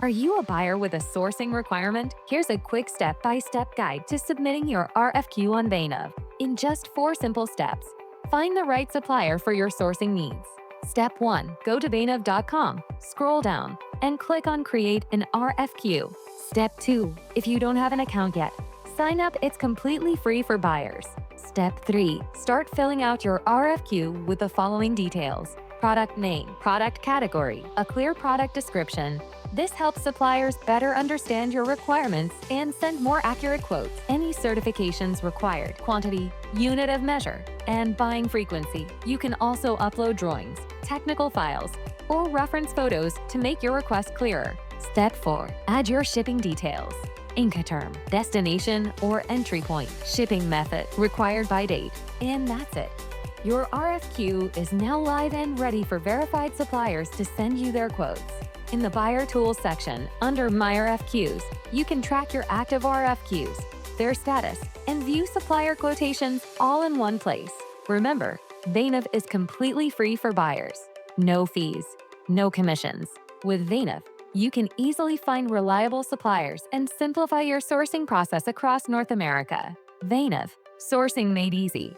Are you a buyer with a sourcing requirement? Here's a quick step-by-step guide to submitting your RFQ on Bainub. In just 4 simple steps, find the right supplier for your sourcing needs. Step 1. Go to bainub.com, scroll down, and click on Create an RFQ. Step 2. If you don't have an account yet, sign up. It's completely free for buyers. Step 3. Start filling out your RFQ with the following details: product name, product category, a clear product description. This helps suppliers better understand your requirements and send more accurate quotes. Any certifications required, quantity, unit of measure, and buying frequency. You can also upload drawings, technical files, or reference photos to make your request clearer. Step 4. Add your shipping details: Incoterm, destination or entry point, shipping method, required by date, and that's it. Your RFQ is now live and ready for verified suppliers to send you their quotes. In the Buyer Tools section, under My RFQs, you can track your active RFQs, their status, and view supplier quotations all in one place. Remember, Bainub is completely free for buyers. No fees, no commissions. With Bainub, you can easily find reliable suppliers and simplify your sourcing process across North America. Bainub, sourcing made easy.